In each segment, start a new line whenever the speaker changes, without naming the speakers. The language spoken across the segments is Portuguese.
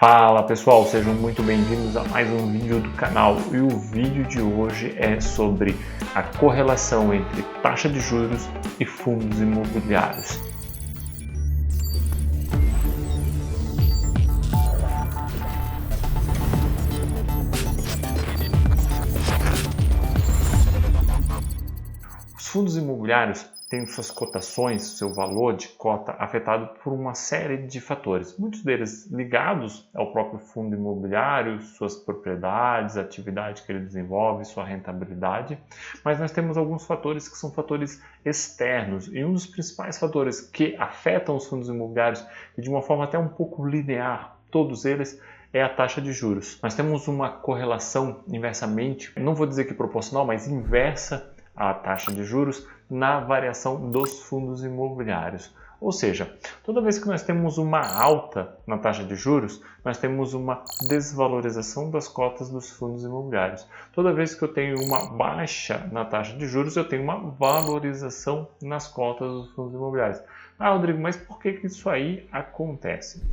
Fala pessoal, sejam muito bem-vindos a mais um vídeo do canal e o vídeo de hoje é sobre a correlação entre taxa de juros e fundos imobiliários. Os fundos imobiliários têm suas cotações, seu valor de cota afetado por uma série de fatores, muitos deles ligados ao próprio fundo imobiliário, suas propriedades, a atividade que ele desenvolve, sua rentabilidade, mas nós temos alguns fatores que são fatores externos, e um dos principais fatores que afetam os fundos imobiliários e de uma forma até um pouco linear, todos eles, é a taxa de juros. Nós temos uma correlação inversamente, não vou dizer que proporcional, mas inversa à taxa de juros na variação dos fundos imobiliários. Ou seja, toda vez que nós temos uma alta na taxa de juros, nós temos uma desvalorização das cotas dos fundos imobiliários. Toda vez que eu tenho uma baixa na taxa de juros, eu tenho uma valorização nas cotas dos fundos imobiliários. Ah, Rodrigo, mas por que isso aí acontece?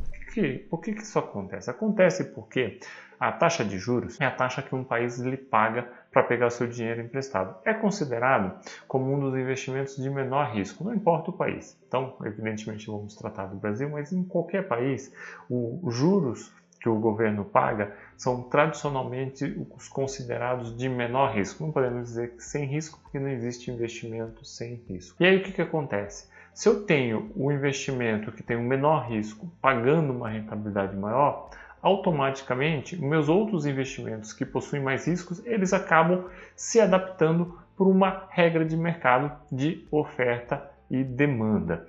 Por que isso acontece? Acontece porque a taxa de juros é a taxa que um país lhe paga para pegar o seu dinheiro emprestado. É considerado como um dos investimentos de menor risco, não importa o país. Então, evidentemente, vamos tratar do Brasil, mas em qualquer país, os juros que o governo paga são tradicionalmente os considerados de menor risco. Não podemos dizer que sem risco, porque não existe investimento sem risco. E aí o que acontece? Se eu tenho um investimento que tem um menor risco pagando uma rentabilidade maior, automaticamente meus outros investimentos que possuem mais riscos, eles acabam se adaptando por uma regra de mercado de oferta e demanda.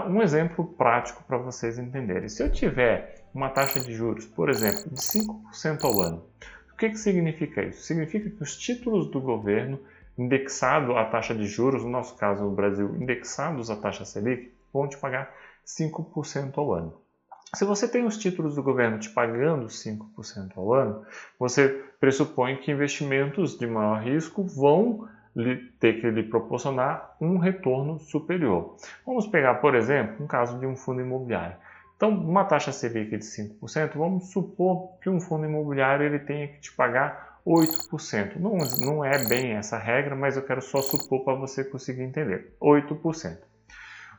Um exemplo prático para vocês entenderem. Se eu tiver uma taxa de juros, por exemplo, de 5% ao ano, o que significa isso? Significa que os títulos do governo indexado à taxa de juros, no nosso caso no Brasil, indexados à taxa Selic, vão te pagar 5% ao ano. Se você tem os títulos do governo te pagando 5% ao ano, você pressupõe que investimentos de maior risco vão ter que lhe proporcionar um retorno superior. Vamos pegar, por exemplo, um caso de um fundo imobiliário. Então, uma taxa Selic de 5%, vamos supor que um fundo imobiliário ele tenha que te pagar 8%. Não é bem essa regra, mas eu quero só supor para você conseguir entender. 8%.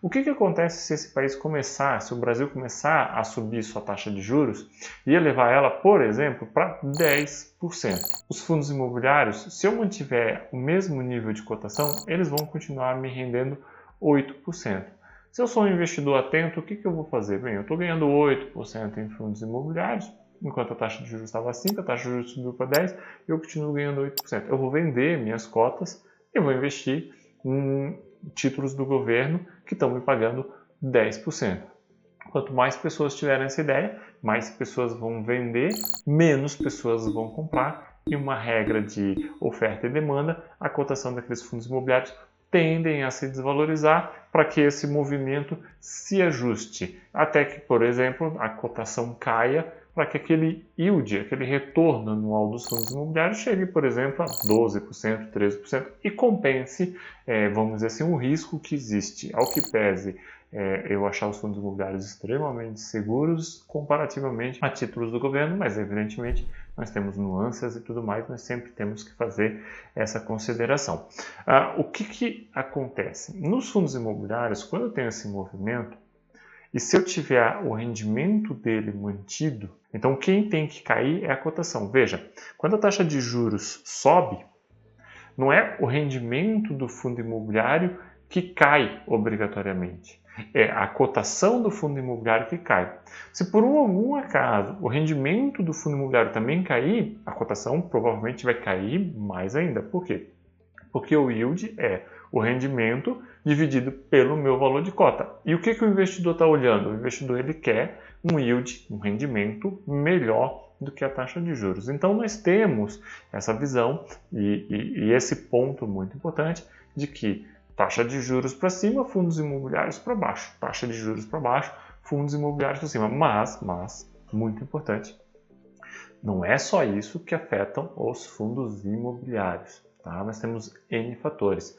O que acontece se esse país começar, se o Brasil começar a subir sua taxa de juros e elevar ela, por exemplo, para 10%? Os fundos imobiliários, se eu mantiver o mesmo nível de cotação, eles vão continuar me rendendo 8%. Se eu sou um investidor atento, o que eu vou fazer? Bem, eu estou ganhando 8% em fundos imobiliários, enquanto a taxa de juros estava 5%, a taxa de juros subiu para 10% e eu continuo ganhando 8%. Eu vou vender minhas cotas e vou investir em títulos do governo que estão me pagando 10%. Quanto mais pessoas tiverem essa ideia, mais pessoas vão vender, menos pessoas vão comprar, e uma regra de oferta e demanda, a cotação daqueles fundos imobiliários tendem a se desvalorizar para que esse movimento se ajuste, até que, por exemplo, a cotação caia para que aquele yield, aquele retorno anual dos fundos imobiliários chegue, por exemplo, a 12%, 13% e compense, vamos dizer assim, o risco que existe. Ao que pese eu achar os fundos imobiliários extremamente seguros comparativamente a títulos do governo, mas evidentemente nós temos nuances e tudo mais, nós sempre temos que fazer essa consideração. O que acontece? Nos fundos imobiliários, quando eu tenho esse movimento, e se eu tiver o rendimento dele mantido, então quem tem que cair é a cotação. Veja, quando a taxa de juros sobe, não é o rendimento do fundo imobiliário que cai obrigatoriamente. É a cotação do fundo imobiliário que cai. Se por algum acaso o rendimento do fundo imobiliário também cair, a cotação provavelmente vai cair mais ainda. Por quê? Porque o yield é o rendimento dividido pelo meu valor de cota. E o que o investidor está olhando? O investidor ele quer um yield, um rendimento melhor do que a taxa de juros. Então nós temos essa visão e esse ponto muito importante de que taxa de juros para cima, fundos imobiliários para baixo. Taxa de juros para baixo, fundos imobiliários para cima. Mas, muito importante, não é só isso que afetam os fundos imobiliários. Tá? Nós temos N fatores.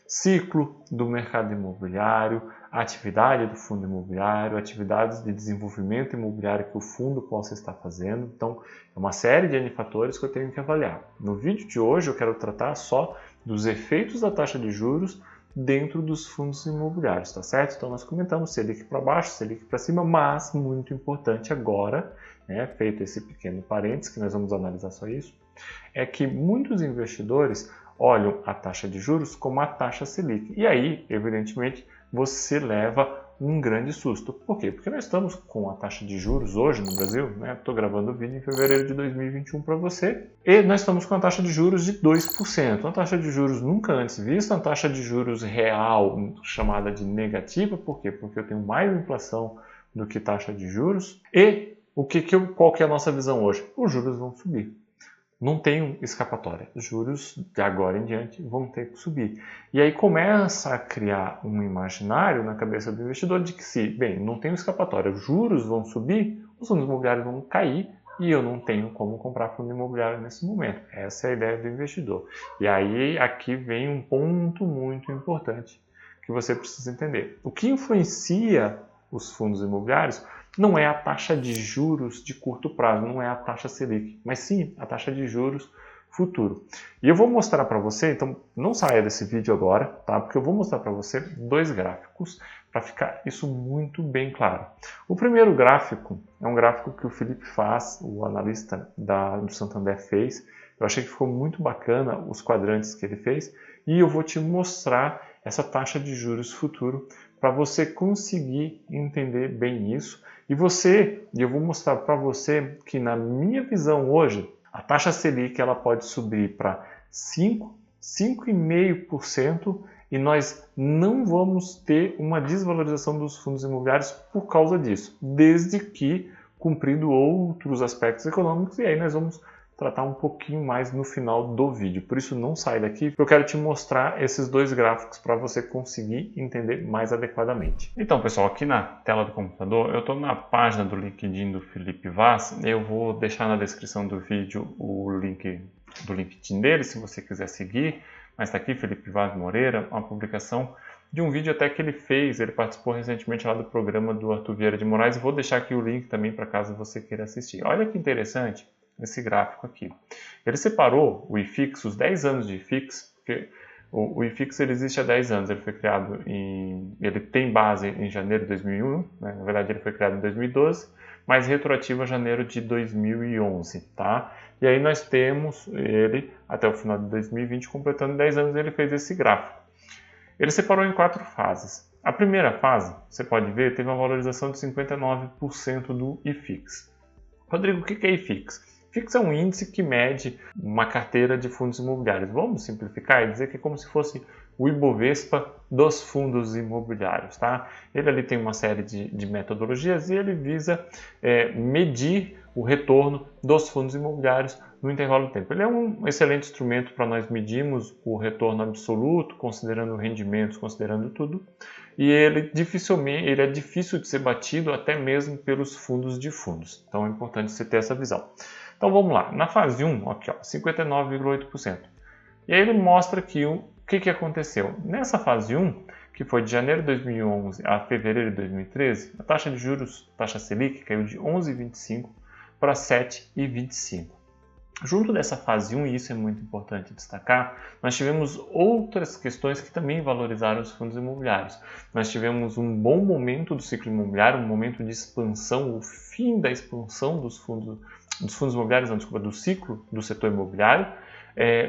ciclo do mercado imobiliário, a atividade do fundo imobiliário, atividades de desenvolvimento imobiliário que o fundo possa estar fazendo. Então, é uma série de N fatores que eu tenho que avaliar. No vídeo de hoje eu quero tratar só dos efeitos da taxa de juros dentro dos fundos imobiliários, tá certo? Então nós comentamos Selic para baixo, Selic para cima, mas muito importante agora, feito esse pequeno parênteses, que nós vamos analisar só isso, é que muitos investidores olham a taxa de juros como a taxa Selic. E aí, evidentemente, você leva um grande susto. Por quê? Porque nós estamos com a taxa de juros hoje no Brasil, Estou gravando o vídeo em fevereiro de 2021 para você, e nós estamos com a taxa de juros de 2%. Uma taxa de juros nunca antes vista, uma taxa de juros real chamada de negativa. Por quê? Porque eu tenho mais inflação do que taxa de juros. E qual que é a nossa visão hoje? Os juros vão subir. Não tem escapatória. Os juros de agora em diante vão ter que subir. E aí começa a criar um imaginário na cabeça do investidor de que não tem escapatória, os juros vão subir, os fundos imobiliários vão cair e eu não tenho como comprar fundo imobiliário nesse momento. Essa é a ideia do investidor. E aí aqui vem um ponto muito importante que você precisa entender. O que influencia os fundos imobiliários não é a taxa de juros de curto prazo, não é a taxa Selic, mas sim a taxa de juros futuro. E eu vou mostrar para você, então não saia desse vídeo agora, tá? Porque eu vou mostrar para você dois gráficos para ficar isso muito bem claro. O primeiro gráfico é um gráfico que o Felipe Faz, o analista do Santander, fez. Eu achei que ficou muito bacana os quadrantes que ele fez e eu vou te mostrar essa taxa de juros futuro para você conseguir entender bem isso. E eu vou mostrar para você que na minha visão hoje, a taxa Selic ela pode subir para 5,5% e nós não vamos ter uma desvalorização dos fundos imobiliários por causa disso, desde que cumprindo outros aspectos econômicos, e aí nós vamos tratar um pouquinho mais no final do vídeo. Por isso não sai daqui, eu quero te mostrar esses dois gráficos para você conseguir entender mais adequadamente. Então, pessoal, aqui na tela do computador, eu estou na página do LinkedIn do Felipe Vaz. Eu vou deixar na descrição do vídeo o link do LinkedIn dele, se você quiser seguir. Mas está aqui, Felipe Vaz Moreira, uma publicação de um vídeo até que ele fez. Ele participou recentemente lá do programa do Arthur Vieira de Moraes. Vou deixar aqui o link também para caso você queira assistir. Olha que interessante esse gráfico aqui. Ele separou o IFIX, os 10 anos de IFIX, porque o IFIX ele existe há 10 anos, ele foi criado ele tem base em janeiro de 2001, na verdade ele foi criado em 2012, mas retroativo a janeiro de 2011, tá? E aí nós temos ele até o final de 2020, completando 10 anos, ele fez esse gráfico. Ele separou em 4 fases. A primeira fase, você pode ver, teve uma valorização de 59% do IFIX. Rodrigo, o que é IFIX? IFIX é um índice que mede uma carteira de fundos imobiliários. Vamos simplificar e dizer que é como se fosse o Ibovespa dos fundos imobiliários, tá? Ele ali tem uma série de metodologias e ele visa medir o retorno dos fundos imobiliários no intervalo do tempo. Ele é um excelente instrumento para nós medirmos o retorno absoluto, considerando rendimentos, considerando tudo. E ele é difícil de ser batido até mesmo pelos fundos de fundos. Então é importante você ter essa visão. Então vamos lá. Na fase 1, aqui, 59,8%. E aí ele mostra aqui o que aconteceu. Nessa fase 1, que foi de janeiro de 2011 a fevereiro de 2013, a taxa de juros, taxa Selic, caiu de 11,25% para 7,25%. Junto dessa fase 1, e isso é muito importante destacar, nós tivemos outras questões que também valorizaram os fundos imobiliários. Nós tivemos um bom momento do ciclo imobiliário, um momento de expansão, o fim da expansão dos fundos imobiliários, do ciclo do setor imobiliário.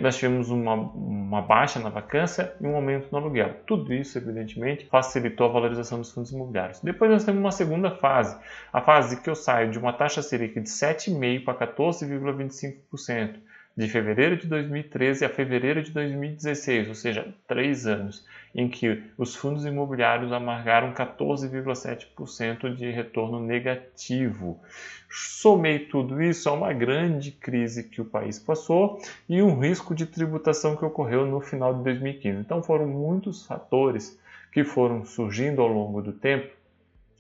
Nós tivemos uma baixa na vacância e um aumento no aluguel. Tudo isso, evidentemente, facilitou a valorização dos fundos imobiliários. Depois nós temos uma segunda fase, a fase que eu saio de uma taxa Selic de 7,5% para 14,25%, de fevereiro de 2013 a fevereiro de 2016, ou seja, 3 anos, em que os fundos imobiliários amargaram 14,7% de retorno negativo. Somei tudo isso a uma grande crise que o país passou e um risco de tributação que ocorreu no final de 2015. Então foram muitos fatores que foram surgindo ao longo do tempo,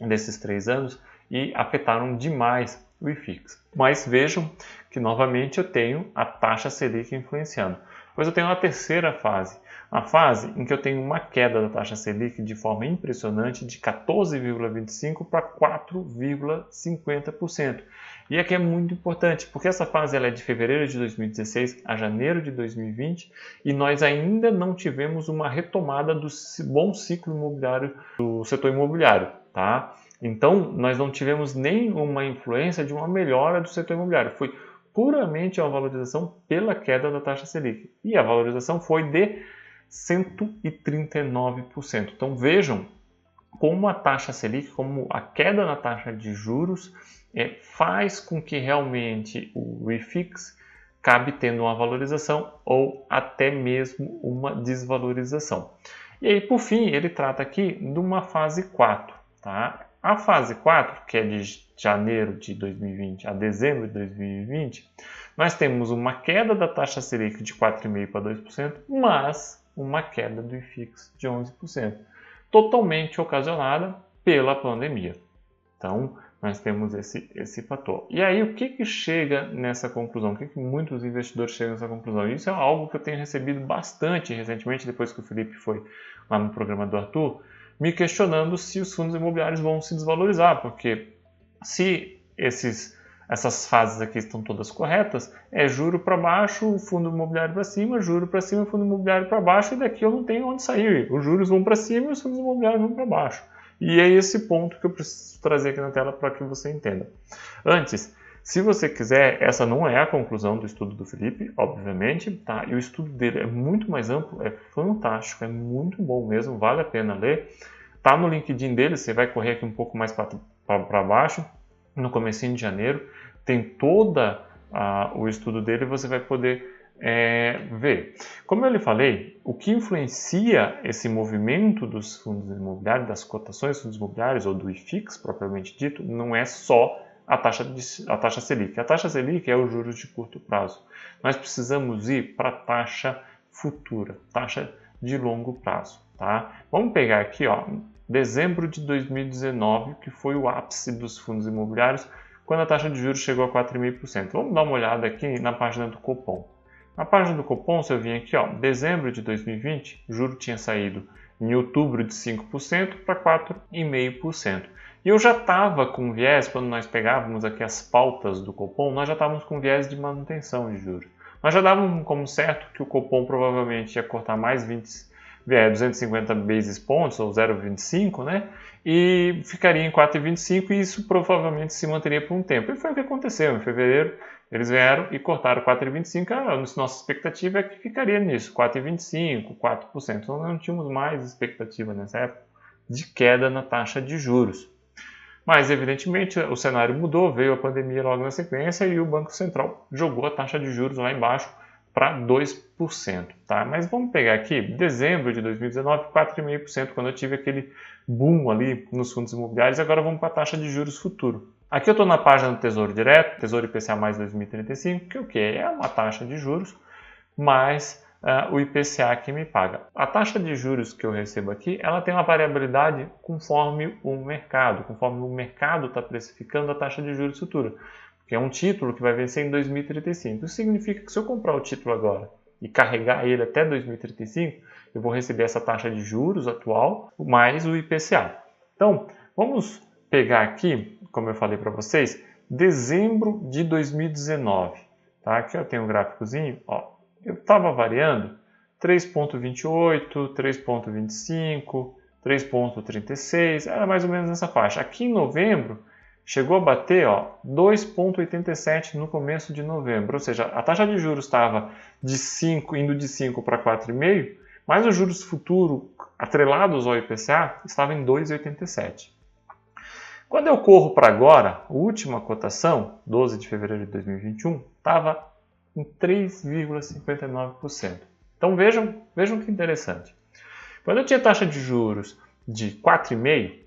desses 3 anos, e afetaram demais o IFIX. Mas vejam que novamente eu tenho a taxa Selic influenciando. Pois eu tenho a terceira fase, a fase em que eu tenho uma queda da taxa Selic de forma impressionante de 14,25% para 4,50%. E aqui é muito importante, porque essa fase ela é de fevereiro de 2016 a janeiro de 2020 e nós ainda não tivemos uma retomada do bom ciclo imobiliário do setor imobiliário, tá? Então, nós não tivemos nenhuma influência de uma melhora do setor imobiliário. Foi puramente uma valorização pela queda da taxa Selic. E a valorização foi de 139%. Então, vejam como a taxa Selic, como a queda na taxa de juros faz com que realmente o IFIX acabe tendo uma valorização ou até mesmo uma desvalorização. E aí, por fim, ele trata aqui de uma fase 4. Tá? A fase 4, que é de janeiro de 2020 a dezembro de 2020, nós temos uma queda da taxa Selic de 4,5% para 2%, mas uma queda do IFIX de 11%, totalmente ocasionada pela pandemia. Então, nós temos esse fator. E aí, o que chega nessa conclusão? O que muitos investidores chegam nessa conclusão? Isso é algo que eu tenho recebido bastante recentemente, depois que o Felipe foi lá no programa do Arthur, me questionando se os fundos imobiliários vão se desvalorizar, porque se essas fases aqui estão todas corretas, é juro para baixo, o fundo imobiliário para cima, juro para cima, fundo imobiliário para baixo, e daqui eu não tenho onde sair. Os juros vão para cima e os fundos imobiliários vão para baixo. E é esse ponto que eu preciso trazer aqui na tela para que você entenda. Antes, se você quiser, essa não é a conclusão do estudo do Felipe, obviamente, tá? E o estudo dele é muito mais amplo, é fantástico, é muito bom mesmo, vale a pena ler. Tá no LinkedIn dele, você vai correr aqui um pouco mais para baixo, no comecinho de janeiro, tem toda o estudo dele, você vai poder ver. Como eu lhe falei, o que influencia esse movimento dos fundos imobiliários, das cotações dos fundos imobiliários ou do IFIX propriamente dito, não é só a taxa Selic. A taxa Selic é os juros de curto prazo. Nós precisamos ir para a taxa futura, taxa de longo prazo. Tá? Vamos pegar aqui, ó, dezembro de 2019, que foi o ápice dos fundos imobiliários, quando a taxa de juros chegou a 4,5%. Vamos dar uma olhada aqui na página do Copom. Na página do Copom, se eu vim aqui, ó, dezembro de 2020, o juro tinha saído em outubro de 5% para 4,5%. E eu já estava com viés, quando nós pegávamos aqui as pautas do Copom, nós já estávamos com viés de manutenção de juros. Nós já dávamos como certo que o Copom provavelmente ia cortar mais 250 basis points, ou 0,25, né? E ficaria em 4,25 e isso provavelmente se manteria por um tempo. E foi o que aconteceu. Em fevereiro, eles vieram e cortaram 4,25. Nossa expectativa é que ficaria nisso, 4,25, 4%. Então, não tínhamos mais expectativa nessa época de queda na taxa de juros. Mas, evidentemente, o cenário mudou, veio a pandemia logo na sequência e o Banco Central jogou a taxa de juros lá embaixo para 2%. Tá? Mas vamos pegar aqui, dezembro de 2019, 4,5%, quando eu tive aquele boom ali nos fundos imobiliários. Agora vamos para a taxa de juros futuro. Aqui eu estou na página do Tesouro Direto, Tesouro IPCA mais 2035, que o que? É uma taxa de juros mais o IPCA que me paga. A taxa de juros que eu recebo aqui, ela tem uma variabilidade conforme o mercado está precificando a taxa de juros futura, que é um título que vai vencer em 2035. Isso significa que se eu comprar o título agora e carregar ele até 2035, eu vou receber essa taxa de juros atual mais o IPCA. Então, vamos pegar aqui, como eu falei para vocês, dezembro de 2019. Tá? Aqui eu tenho um gráficozinho, ó. Eu estava variando 3,28, 3,25, 3,36, era mais ou menos nessa faixa. Aqui em novembro, chegou a bater 2,87 no começo de novembro, ou seja, a taxa de juros estava indo de 5 para 4,5, mas os juros futuros atrelados ao IPCA estavam em 2,87. Quando eu corro para agora, a última cotação, 12 de fevereiro de 2021, estava em 3,59%. Então vejam que interessante. Quando eu tinha taxa de juros de 4,5%,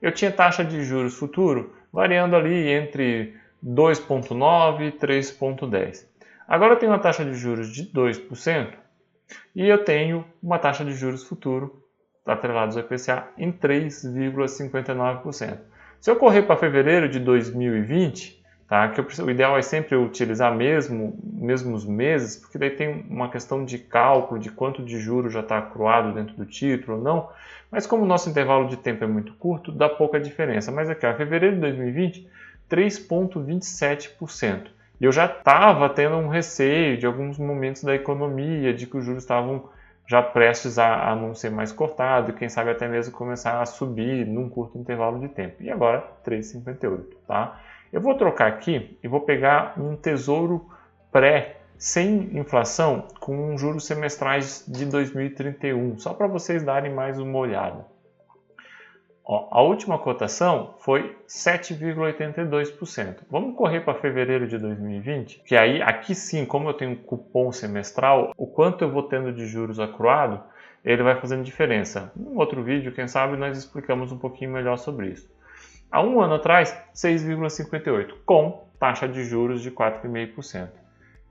eu tinha taxa de juros futuro variando ali entre 2,9% e 3,10%. Agora eu tenho uma taxa de juros de 2% e eu tenho uma taxa de juros futuro atrelados ao IPCA em 3,59%. Se eu correr para fevereiro de 2020, tá? O ideal é sempre utilizar mesmos meses, porque daí tem uma questão de cálculo de quanto de juros já está acruado dentro do título ou não, mas como o nosso intervalo de tempo é muito curto, dá pouca diferença. Mas aqui, ó, fevereiro de 2020, 3,27%. E eu já estava tendo um receio de alguns momentos da economia, de que os juros estavam já prestes a não ser mais cortado, quem sabe até mesmo começar a subir num curto intervalo de tempo. E agora 3,58, tá? Eu vou trocar aqui e vou pegar um tesouro pré sem inflação com juros semestrais de 2031, só para vocês darem mais uma olhada. Ó, a última cotação foi 7,82%. Vamos correr para fevereiro de 2020, que aí aqui sim, como eu tenho um cupom semestral, o quanto eu vou tendo de juros acruado, ele vai fazendo diferença. Num outro vídeo, quem sabe, nós explicamos um pouquinho melhor sobre isso. Há um ano atrás, 6,58%, com taxa de juros de 4,5%.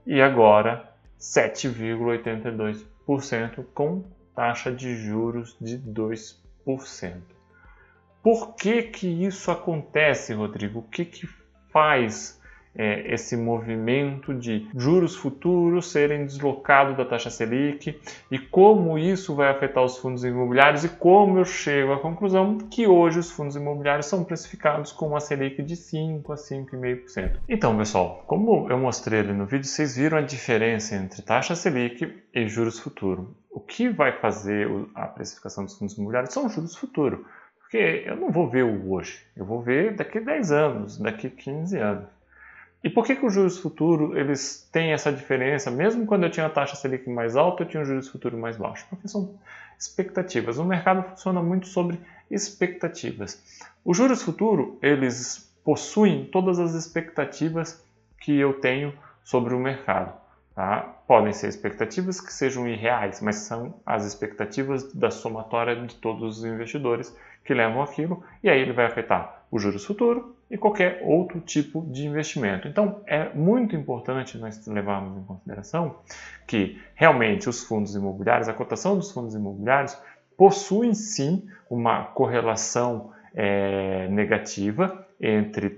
E agora, 7,82%, com taxa de juros de 2%. Por que que isso acontece, Rodrigo? O que que faz esse movimento de juros futuros serem deslocados da taxa Selic e como isso vai afetar os fundos imobiliários e como eu chego à conclusão que hoje os fundos imobiliários são precificados com uma Selic de 5 a 5,5%. Então, pessoal, como eu mostrei ali no vídeo, vocês viram a diferença entre taxa Selic e juros futuro. O que vai fazer a precificação dos fundos imobiliários são juros futuro. Porque eu não vou ver o hoje, eu vou ver daqui a 10 anos, daqui a 15 anos. E por que os juros futuros eles têm essa diferença? Mesmo quando eu tinha a taxa Selic mais alta, eu tinha um juros futuro mais baixo. Porque são expectativas. O mercado funciona muito sobre expectativas. Os juros futuros, eles possuem todas as expectativas que eu tenho sobre o mercado. Tá? Podem ser expectativas que sejam irreais, mas são as expectativas da somatória de todos os investidores que levam aquilo, e aí ele vai afetar o juros futuro e qualquer outro tipo de investimento. Então, é muito importante nós levarmos em consideração que realmente os fundos imobiliários, a cotação dos fundos imobiliários, possuem sim uma correlação negativa entre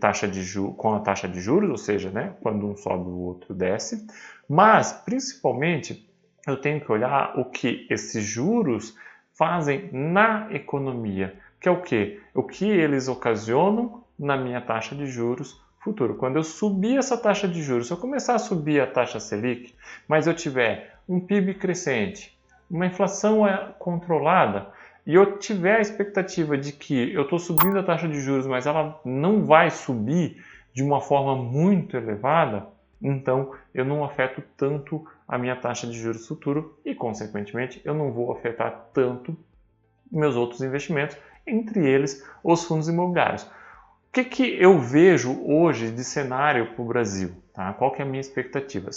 com a taxa de juros, ou seja, né, quando um sobe o outro desce, mas principalmente eu tenho que olhar o que esses juros fazem na economia, que é o quê? O que eles ocasionam na minha taxa de juros futuro. Quando eu subir essa taxa de juros, se eu começar a subir a taxa Selic, mas eu tiver um PIB crescente, uma inflação controlada, e eu tiver a expectativa de que eu estou subindo a taxa de juros, mas ela não vai subir de uma forma muito elevada, então eu não afeto tanto a minha taxa de juros futuro e, consequentemente, eu não vou afetar tanto meus outros investimentos, entre eles os fundos imobiliários. O que eu vejo hoje de cenário para o Brasil? Tá? Qual que é a minha expectativa?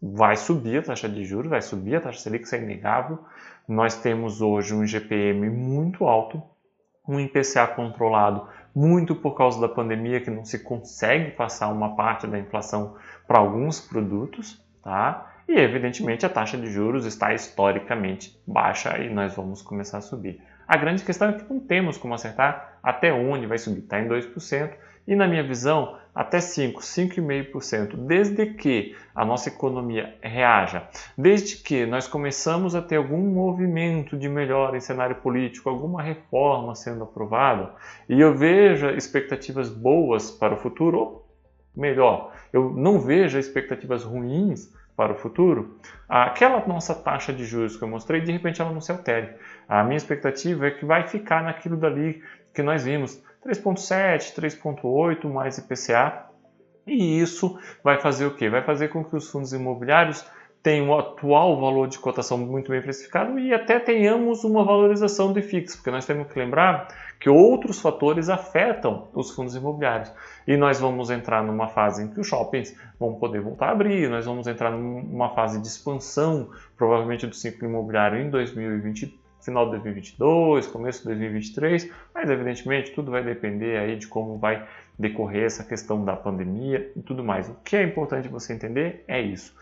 Vai subir a taxa de juros, vai subir a taxa Selic, isso é inegável. Nós temos hoje um IGPM muito alto, um IPCA controlado muito por causa da pandemia, que não se consegue passar uma parte da inflação para alguns produtos, tá? E evidentemente a taxa de juros está historicamente baixa e nós vamos começar a subir. A grande questão é que não temos como acertar até onde vai subir, está em 2%, e na minha visão até 5%, 5,5%, desde que a nossa economia reaja, desde que nós começamos a ter algum movimento de melhora em cenário político, alguma reforma sendo aprovada, e eu veja expectativas boas para o futuro, ou melhor, eu não veja expectativas ruins para o futuro, aquela nossa taxa de juros que eu mostrei, de repente ela não se altere. A minha expectativa é que vai ficar naquilo dali que nós vimos, 3,7, 3,8 mais IPCA, e isso vai fazer o quê? Vai fazer com que os fundos imobiliários tenham o atual valor de cotação muito bem precificado e até tenhamos uma valorização do IFIX, porque nós temos que lembrar que outros fatores afetam os fundos imobiliários. E nós vamos entrar numa fase em que os shoppings vão poder voltar a abrir, nós vamos entrar numa fase de expansão, provavelmente do ciclo imobiliário em 2020, final de 2022, começo de 2023, mas evidentemente tudo vai depender aí de como vai decorrer essa questão da pandemia e tudo mais. O que é importante você entender é isso.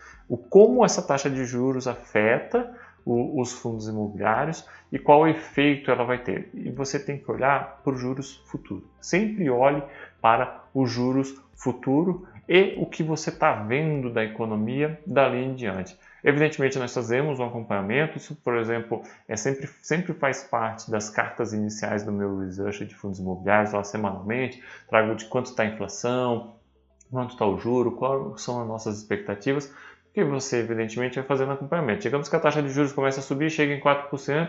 Como essa taxa de juros afeta os fundos imobiliários e qual efeito ela vai ter. E você tem que olhar para os juros futuros. Sempre olhe para os juros futuro e o que você está vendo da economia dali em diante. Evidentemente, nós fazemos um acompanhamento, isso, por exemplo, sempre faz parte das cartas iniciais do meu research de fundos imobiliários, lá semanalmente, trago de quanto está a inflação, quanto está o juro, quais são as nossas expectativas, que você, evidentemente, vai fazendo acompanhamento. Digamos que a taxa de juros começa a subir, chega em 4%,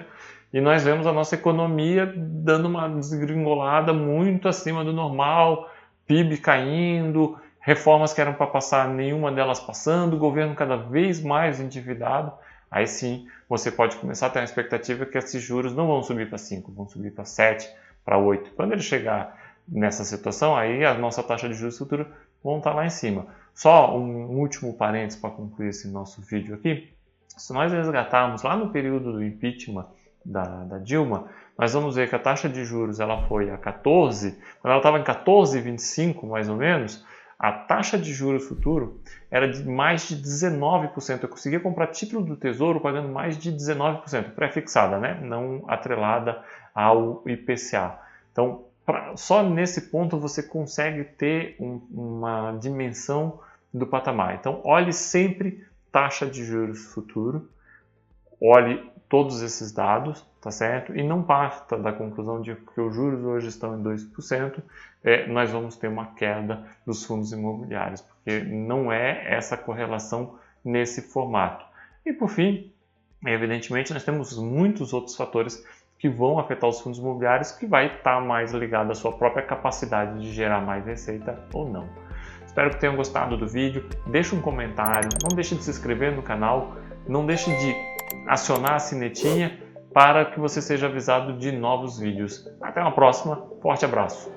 e nós vemos a nossa economia dando uma desgringolada muito acima do normal, PIB caindo, reformas que eram para passar, nenhuma delas passando, o governo cada vez mais endividado. Aí sim, você pode começar a ter uma expectativa que esses juros não vão subir para 5, vão subir para 7, para 8. Quando ele chegar nessa situação, aí a nossa taxa de juros futura vão estar lá em cima. Só um último parênteses para concluir esse nosso vídeo aqui. Se nós resgatarmos lá no período do impeachment da Dilma, nós vamos ver que a taxa de juros ela foi a 14, quando ela estava em 14,25 mais ou menos, a taxa de juros futuro era de mais de 19%. Eu conseguia comprar título do Tesouro pagando mais de 19%, pré-fixada, né? Não atrelada ao IPCA. Então, só nesse ponto você consegue ter uma dimensão do patamar. Então, olhe sempre taxa de juros futuro, olhe todos esses dados, tá certo? E não parta da conclusão de que os juros hoje estão em 2%, nós vamos ter uma queda dos fundos imobiliários, porque não é essa correlação nesse formato. E por fim, evidentemente, nós temos muitos outros fatores que vão afetar os fundos imobiliários, que vai estar mais ligado à sua própria capacidade de gerar mais receita ou não. Espero que tenham gostado do vídeo, deixe um comentário, não deixe de se inscrever no canal, não deixe de acionar a sinetinha para que você seja avisado de novos vídeos. Até uma próxima, forte abraço!